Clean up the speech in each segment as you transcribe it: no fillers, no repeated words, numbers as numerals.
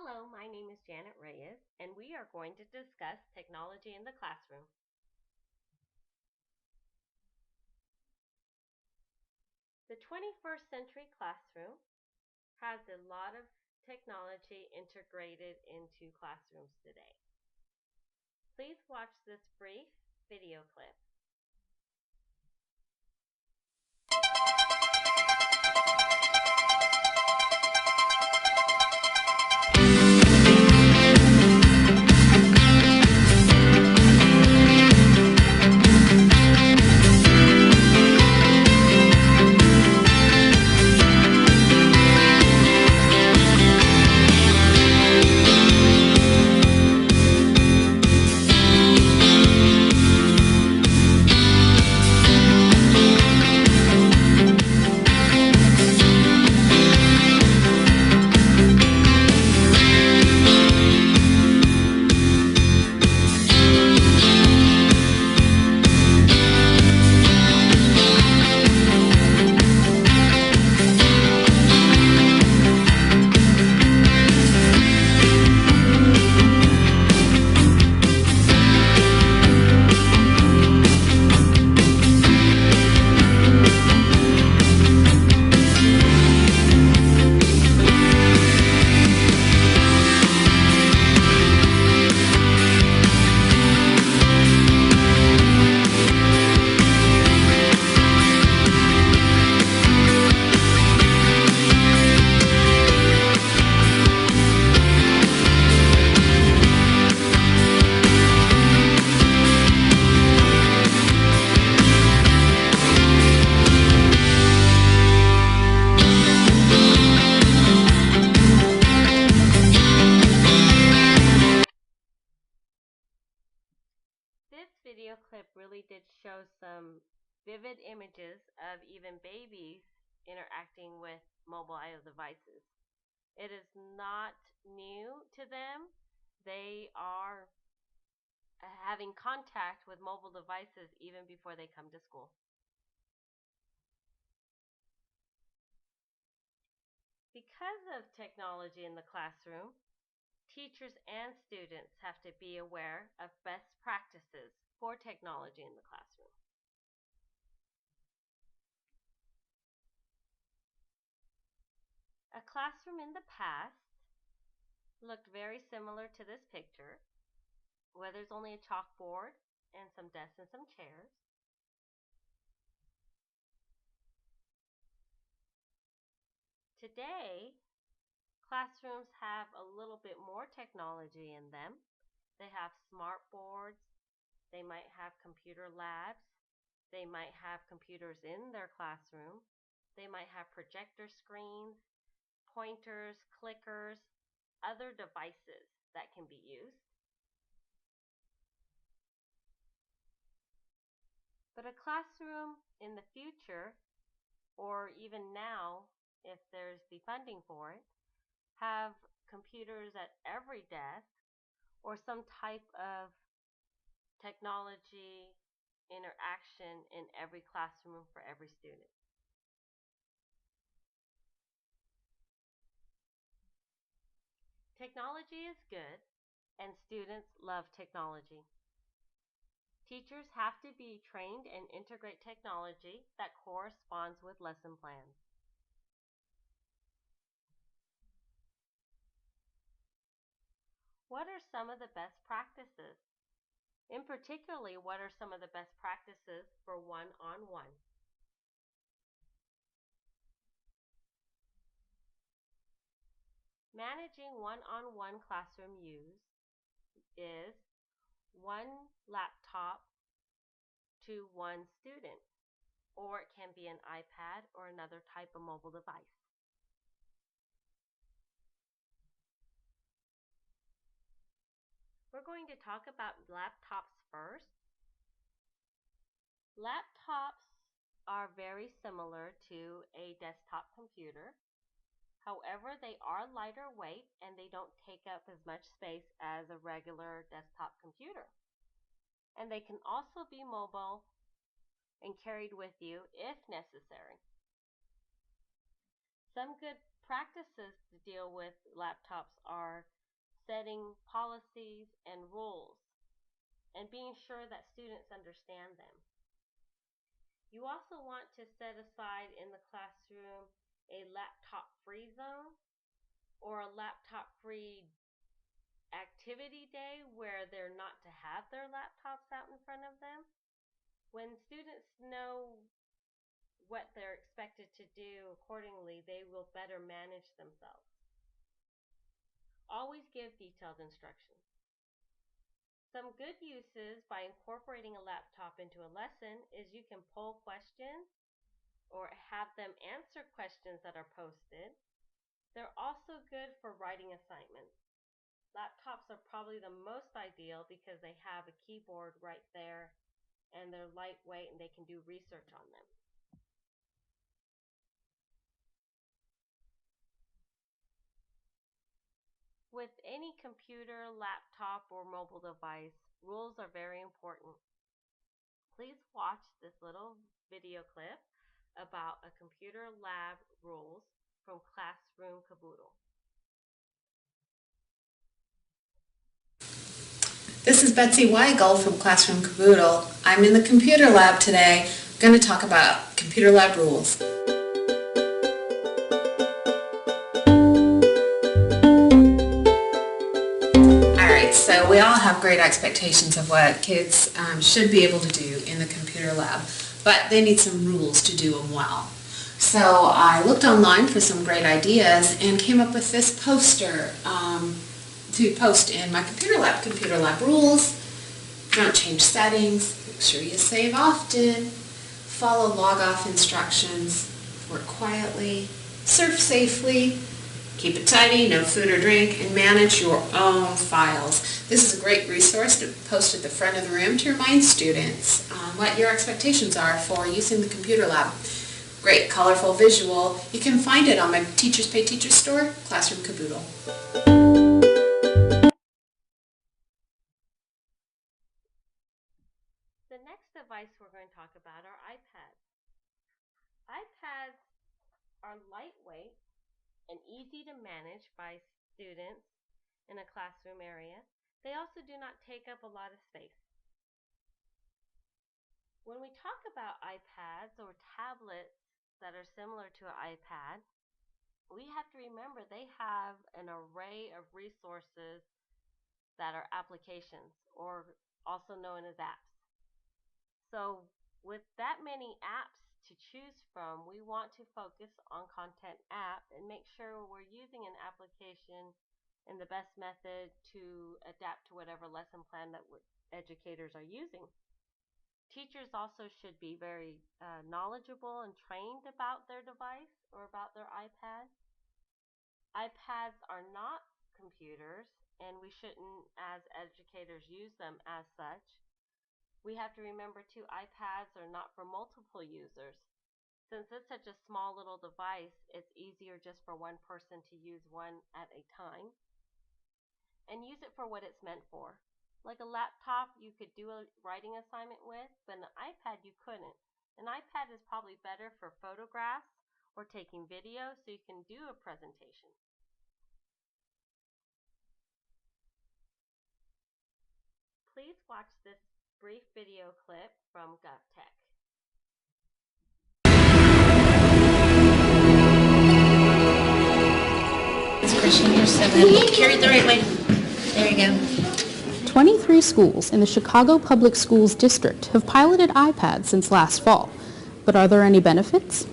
Hello, my name is Janet Reyes, and we are going to discuss technology in the classroom. The 21st century classroom has a lot of technology integrated into classrooms today. Please watch this brief video clip. This video clip really did show some vivid images of even babies interacting with mobile devices. It is not new to them. They are having contact with mobile devices even before they come to school. Because of technology in the classroom, teachers and students have to be aware of best practices for technology in the classroom. A classroom in the past looked very similar to this picture, where there's only a chalkboard and some desks and some chairs. Today, classrooms have a little bit more technology in them. They have smart boards, they might have computer labs, they might have computers in their classroom, they might have projector screens, pointers, clickers, other devices that can be used. But a classroom in the future, or even now, if there's the funding for it, have computers at every desk or some type of technology interaction in every classroom for every student. Technology is good, and students love technology. Teachers have to be trained and integrate technology that corresponds with lesson plans. What are some of the best practices? In particularly, what are some of the best practices for one-on-one? Managing one-on-one classroom use is one laptop to one student, or it can be an iPad or another type of mobile device. We're going to talk about laptops first. Laptops are very similar to a desktop computer. However, they are lighter weight and they don't take up as much space as a regular desktop computer. And they can also be mobile and carried with you if necessary. Some good practices to deal with laptops are setting policies and rules and being sure that students understand them. You also want to set aside in the classroom a laptop-free zone or a laptop-free activity day where they're not to have their laptops out in front of them. When students know what they're expected to do accordingly, they will better manage themselves. Always give detailed instructions. Some good uses by incorporating a laptop into a lesson is you can poll questions or have them answer questions that are posted. They're also good for writing assignments. Laptops are probably the most ideal because they have a keyboard right there and they're lightweight and they can do research on them. With any computer, laptop, or mobile device, rules are very important. Please watch this little video clip about a computer lab rules from Classroom Caboodle. This is Betsy Weigel from Classroom Caboodle. I'm in the computer lab today. I'm going to talk about computer lab rules. So we all have great expectations of what kids should be able to do in the computer lab, but they need some rules to do them well. So I looked online for some great ideas and came up with this poster to post in my computer lab. Computer lab rules: don't change settings, make sure you save often, follow log-off instructions, work quietly, surf safely, keep it tidy, no food or drink, and manage your own files. This is a great resource to post at the front of the room to remind students what your expectations are for using the computer lab. Great, colorful visual. You can find it on my Teachers Pay Teachers store, Classroom Caboodle. The next device we're going to talk about are iPads. iPads are lightweight and easy to manage by students in a classroom area. They also do not take up a lot of space. When we talk about iPads or tablets that are similar to an iPad, we have to remember they have an array of resources that are applications, or also known as apps. So with that many apps to choose from, we want to focus on content app and make sure we're using an application in the best method to adapt to whatever lesson plan that educators are using. Teachers also should be very knowledgeable and trained about their device or about their iPad. iPads are not computers, and we shouldn't, as educators, use them as such. We have to remember too, iPads are not for multiple users. Since it's such a small little device, it's easier just for one person to use one at a time. And use it for what it's meant for. Like a laptop, you could do a writing assignment with, but an iPad you couldn't. An iPad is probably better for photographs or taking video, so you can do a presentation. Please watch this brief video clip from GovTech. It's Christian, you're 7. Carry it the right way. There you go. 23 schools in the Chicago Public Schools District have piloted iPads since last fall. But are there any benefits?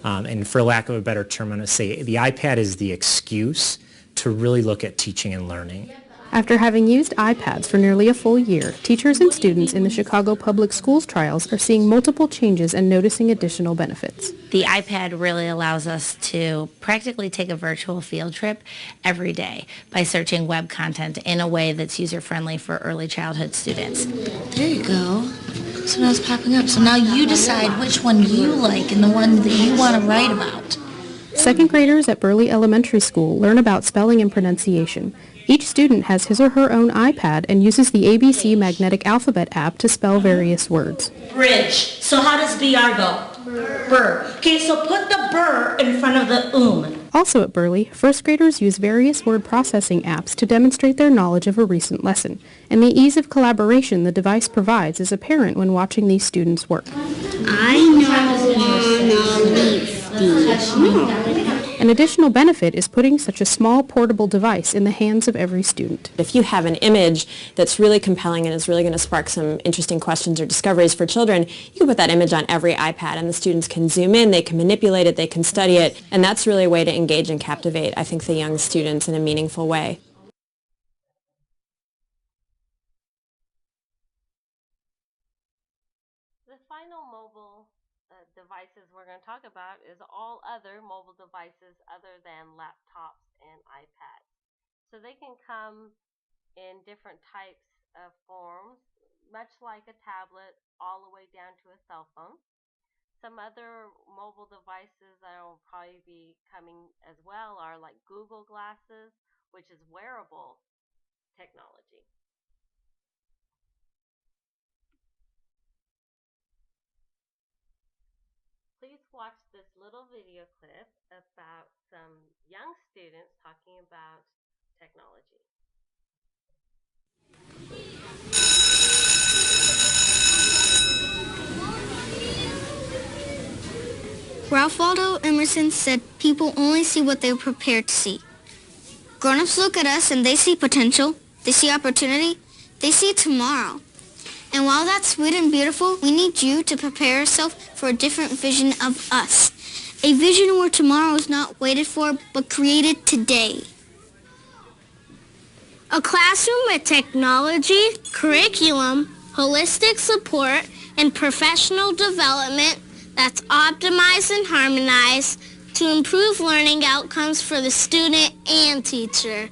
And for lack of a better term, I'm going to say the iPad is the excuse to really look at teaching and learning. After having used iPads for nearly a full year, teachers and students in the Chicago Public Schools trials are seeing multiple changes and noticing additional benefits. The iPad really allows us to practically take a virtual field trip every day by searching web content in a way that's user-friendly for early childhood students. There you go. So now it's popping up. So now you decide which one you like and the one that you want to write about. Second graders at Burley Elementary School learn about spelling and pronunciation. Each student has his or her own iPad and uses the ABC Magnetic Alphabet app to spell various words. Bridge. So how does BR go? Burr. Okay, so put the burr in front of the Also at Burley, first graders use various word processing apps to demonstrate their knowledge of a recent lesson, and the ease of collaboration the device provides is apparent when watching these students work. I know wanna leave the An additional benefit is putting such a small portable device in the hands of every student. If you have an image that's really compelling and is really going to spark some interesting questions or discoveries for children, you can put that image on every iPad and the students can zoom in, they can manipulate it, they can study it, and that's really a way to engage and captivate, I think, the young students in a meaningful way. The final mobile devices we're going to talk about is all other mobile devices other than laptops and iPads. So they can come in different types of forms, much like a tablet, all the way down to a cell phone. Some other mobile devices that will probably be coming as well are like Google Glasses, which is wearable technology. Please watch this little video clip about some young students talking about technology. Ralph Waldo Emerson said people only see what they're prepared to see. Grown-ups look at us and they see potential, they see opportunity, they see tomorrow. And while that's sweet and beautiful, we need you to prepare yourself for a different vision of us. A vision where tomorrow is not waited for, but created today. A classroom with technology, curriculum, holistic support, and professional development that's optimized and harmonized to improve learning outcomes for the student and teacher.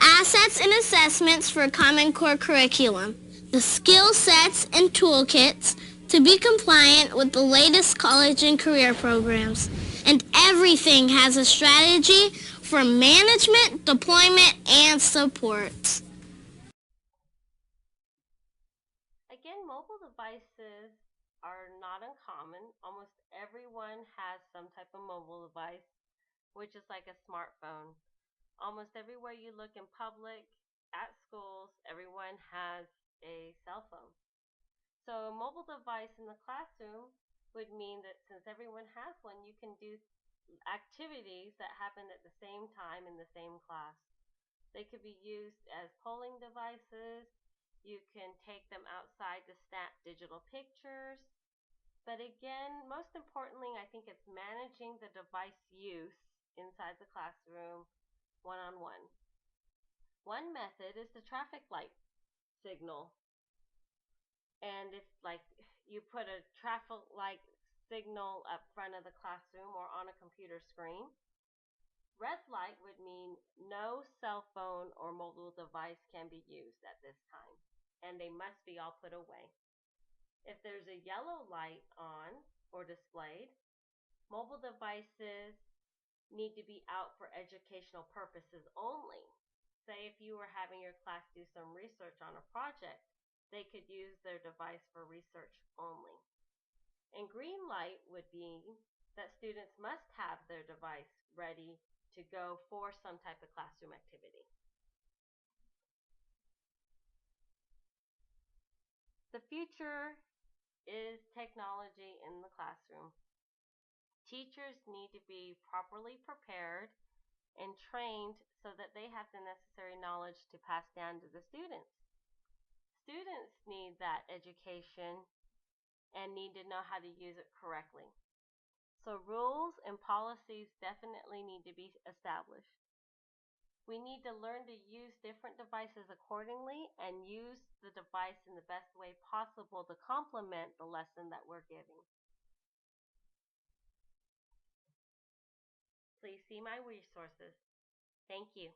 Assets and assessments for Common Core curriculum. The skill sets and toolkits to be compliant with the latest college and career programs. And everything has a strategy for management, deployment, and support. Again, mobile devices are not uncommon. Almost everyone has some type of mobile device, which is like a smartphone. Almost everywhere you look in public, at schools, everyone has a cell phone. So a mobile device in the classroom would mean that since everyone has one, you can do activities that happen at the same time in the same class. They could be used as polling devices. You can take them outside to snap digital pictures. But again, most importantly, I think it's managing the device use inside the classroom one-on-one. One method is the traffic light signal. And it's like you put a traffic light signal up front of the classroom or on a computer screen. Red light would mean no cell phone or mobile device can be used at this time, and they must be all put away. If there's a yellow light on or displayed, mobile devices need to be out for educational purposes only. Say if you were having your class do some research on a project, they could use their device for research only. And green light would be that students must have their device ready to go for some type of classroom activity. The future is technology in the classroom. Teachers need to be properly prepared and trained so that they have the necessary knowledge to pass down to the students. Students need that education and need to know how to use it correctly. So rules and policies definitely need to be established. We need to learn to use different devices accordingly and use the device in the best way possible to complement the lesson that we're giving. Please see my resources. Thank you.